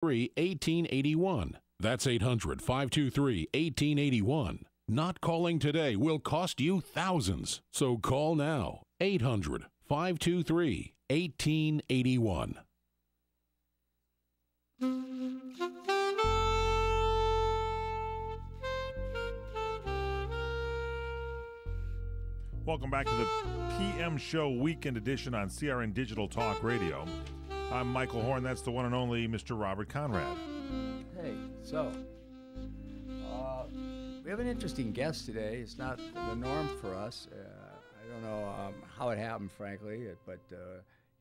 1881. That's 800-523-1881. Not calling today will cost you thousands. So call now. 800-523-1881. Welcome back to the PM Show Weekend Edition on CRN Digital Talk Radio. I'm Michael Horn. That's the one and only Mr. Robert Conrad. Hey, so we have an interesting guest today. It's not the norm for us. I don't know how it happened, frankly, but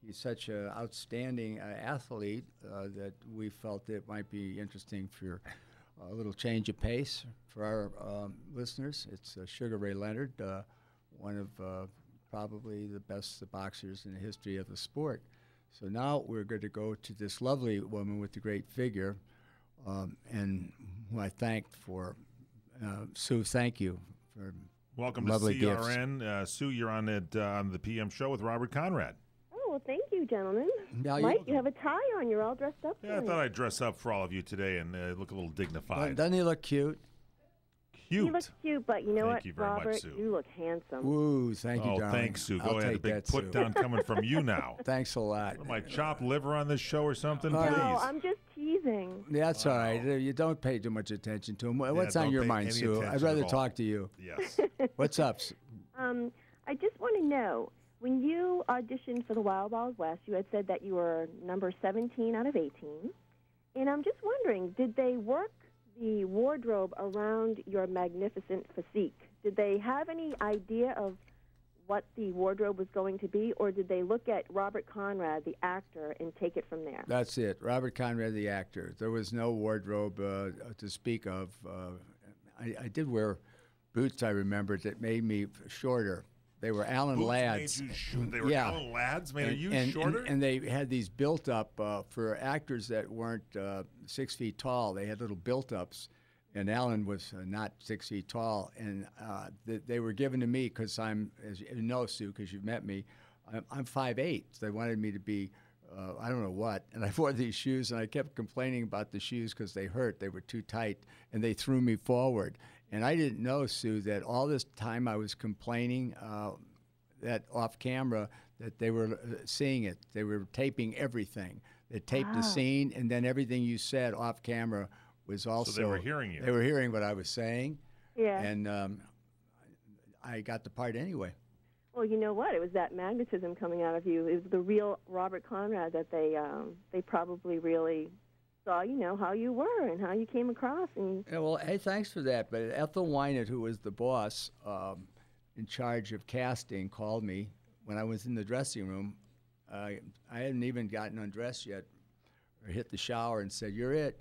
he's such an outstanding athlete that we felt it might be interesting for a little change of pace for our listeners. It's Sugar Ray Leonard, one of probably the best boxers in the history of the sport. So now we're going to go to this lovely woman with the great figure, and who I thanked for. Sue, thank you for welcome lovely to CRN. Sue, you're on the PM Show with Robert Conrad. Oh, well, thank you, gentlemen. Now Mike, you have a tie on. You're all dressed up. Yeah, I thought I'd dress up for all of you today and look a little dignified. Doesn't he look cute? Cute. You look cute, but you know Thank what, you very much, Robert? Sue. You look handsome. Ooh, thank you, darling. Thanks, Sue. I'll Go ahead. A take big that, put Sue. down coming from you now. Thanks a lot. Am I chopped liver on this show or something? No, Please. I'm just teasing. That's all right. You don't pay too much attention to him. What's on don't your pay mind, any Sue? attention I'd rather at all. talk to you. Yes. What's up? I just want to know, when you auditioned for the Wild Wild West, you had said that you were number 17 out of 18. And I'm just wondering, did they work the wardrobe around your magnificent physique? Did they have any idea of what the wardrobe was going to be, or did they look at Robert Conrad, the actor, and take it from there? That's it. Robert Conrad, the actor. There was no wardrobe to speak of. I did wear boots, I remember, that made me shorter. They were Allen Lads. Made you they were Allen Lads? Man, are you shorter? And they had these built-up for actors that weren't 6 feet tall. They had little built-ups, and Allen was not 6 feet tall. And they were given to me because I'm, as you know, Sue, because you've met me, I'm 5'8". So they wanted me to be, I don't know what. And I wore these shoes, and I kept complaining about the shoes because they hurt. They were too tight, and they threw me forward. And I didn't know, Sue, that all this time I was complaining that off camera that they were seeing it. They were taping everything. They taped the scene, and then everything you said off camera was also. So they were hearing you. They were hearing what I was saying. Yeah. And I got the part anyway. Well, you know what? It was that magnetism coming out of you. It was the real Robert Conrad that they probably really saw, how you were and how you came across. And Yeah, well, hey, thanks for that. But Ethel Wynett, who was the boss in charge of casting, called me when I was in the dressing room. I hadn't even gotten undressed yet or hit the shower, and said, "You're it.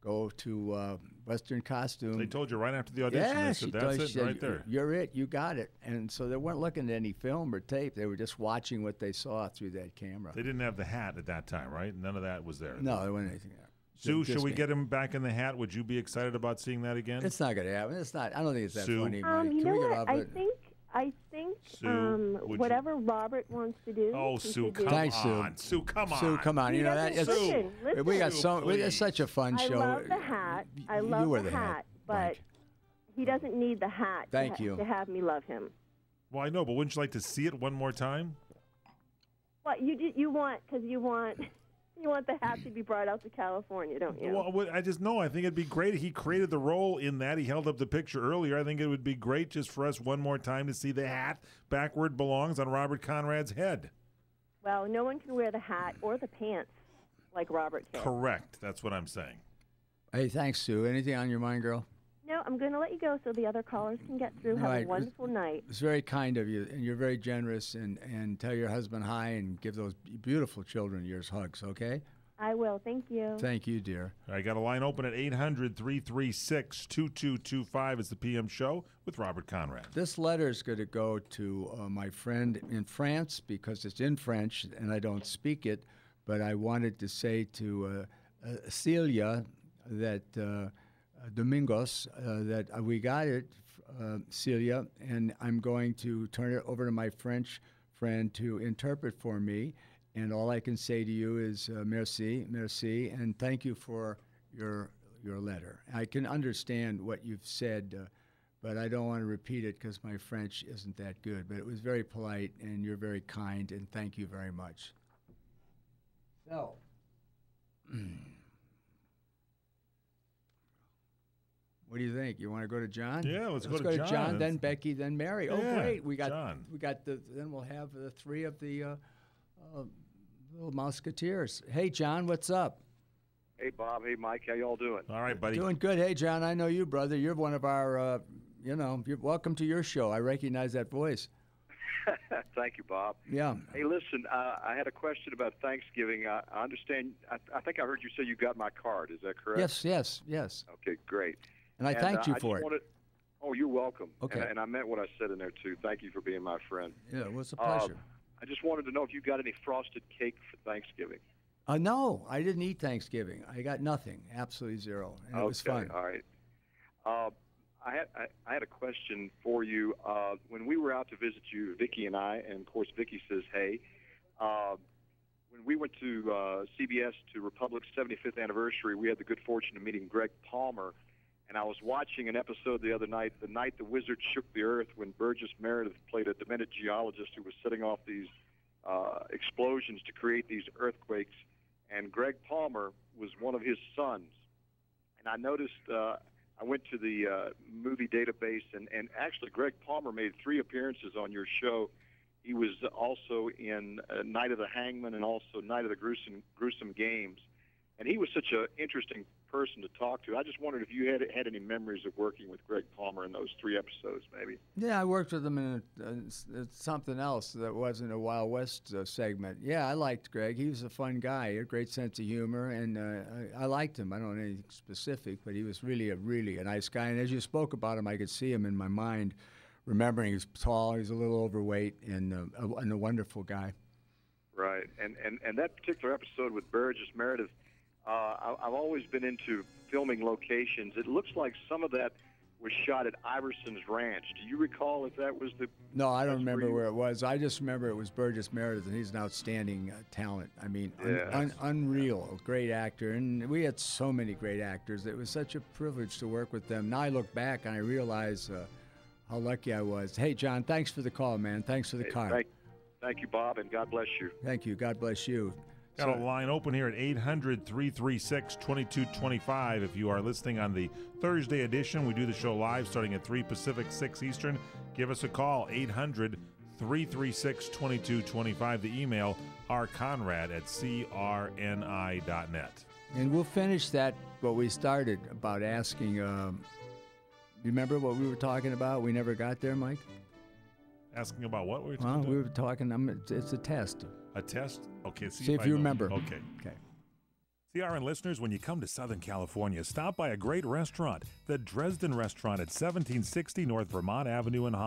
Go to Western Costume." They told you right after the audition. Yeah, They said, that's it right there. You're it. You got it. And so they weren't looking at any film or tape. They were just watching what they saw through that camera. They didn't have the hat at that time, right? None of that was there. No, there wasn't anything there. Sue, Just should we me. get him back in the hat? Would you be excited about seeing that again? It's not going to happen. It's not. I don't think it's that Sue? funny. Mike. you Can know we get what? off I it? think Sue, would whatever Robert wants to do. Oh, he Sue, should do. come Thanks, Sue. on. Sue, come on. Sue, come on. You know that. Listen, It's, listen. we got Sue, so. It's please. such a fun I show. love the hat. I You love wear the hat, but Mike. he doesn't need the hat Thank you. to have me love him. Well, I know, but wouldn't you like to see it one more time? What you want the hat to be brought out to California, don't you? Well, I just know. I think it'd be great. He created the role in that. He held up the picture earlier. I think it would be great just for us one more time to see the hat back where it belongs on Robert Conrad's head. Well, no one can wear the hat or the pants like Robert can. Correct. That's what I'm saying. Hey, thanks, Sue. Anything on your mind, girl? No, I'm going to let you go so the other callers can get through. Have Right. a wonderful night. It's very kind of you, and you're very generous. And tell your husband hi, and give those beautiful children of yours hugs. Okay? I will. Thank you. Thank you, dear. I got a line open at 800-336-2225. It's the PM Show with Robert Conrad. This letter is going to go to my friend in France because it's in French and I don't speak it. But I wanted to say to Celia that Domingos that we got it, Celia, and I'm going to turn it over to my French friend to interpret for me. And all I can say to you is merci, merci, and thank you for your letter. I can understand what you've said, but I don't want to repeat it because my French isn't that good. But it was very polite, and you're very kind, and thank you very much. So, what do you think? You want to go to John? Yeah, let's go go to to John, then Becky, then Mary. Yeah, Oh, great! We got John. then we'll have the three of the little Musketeers. Hey, John, what's up? Hey, Bob. Hey, Mike. How y'all doing? All right, buddy. Doing good. Hey, John, I know you, brother. You're one of our, you're welcome to your show. I recognize that voice. Thank you, Bob. Yeah. Hey, listen, I had a question about Thanksgiving. I understand. I think I heard you say you got my card. Is that correct? Yes. Okay, great. And I thanked you for it. Oh, you're welcome. Okay. And I meant what I said in there, too. Thank you for being my friend. Yeah, it was a pleasure. I just wanted to know if you got any frosted cake for Thanksgiving. No, I didn't eat Thanksgiving. I got nothing, absolutely zero, and it was fun. All right. I had a question for you. When we were out to visit you, Vicki and I, and of course Vicki says, hey, when we went to CBS to Republic's 75th anniversary, we had the good fortune of meeting Greg Palmer, and I was watching an episode the other night, The Night the Wizard Shook the Earth, when Burgess Meredith played a demented geologist who was setting off these explosions to create these earthquakes, and Greg Palmer was one of his sons. And I noticed, I went to the movie database, and actually Greg Palmer made 3 appearances on your show. He was also in Night of the Hangman and also Night of the Gruesome Games. And he was such an interesting person to talk to. I just wondered if you had any memories of working with Greg Palmer in those 3 episodes, maybe. Yeah, I worked with him in something else that wasn't a Wild West segment. Yeah, I liked Greg. He was a fun guy. He had a great sense of humor, and I liked him. I don't know anything specific, but he was really a nice guy. And as you spoke about him, I could see him in my mind, remembering he's tall, he's a little overweight, and a wonderful guy. Right. And that particular episode with Burgess Meredith, I've always been into filming locations. It looks like some of that was shot at Iverson's Ranch. Do you recall if that was the... No, I don't remember where it was. I just remember it was Burgess Meredith, and he's an outstanding talent. I mean, unreal, a great actor. And we had so many great actors. It was such a privilege to work with them. Now I look back and I realize how lucky I was. Hey, John, thanks for the call, man. Thanks for the card. Thank you, Bob, and God bless you. Thank you. God bless you. Got a line open here at 800-336-2225. If you are listening on the Thursday edition, we do the show live starting at 3 Pacific, 6 Eastern. Give us a call, 800-336-2225. The email, rconrad@crni.net. And we'll finish what we started about asking, you remember what we were talking about? We never got there, Mike? Asking about what we were talking about? We were talking, it's a test. A test? Okay. See if you remember. Okay. CRN listeners, when you come to Southern California, stop by a great restaurant, the Dresden Restaurant at 1760 North Vermont Avenue in Hollywood.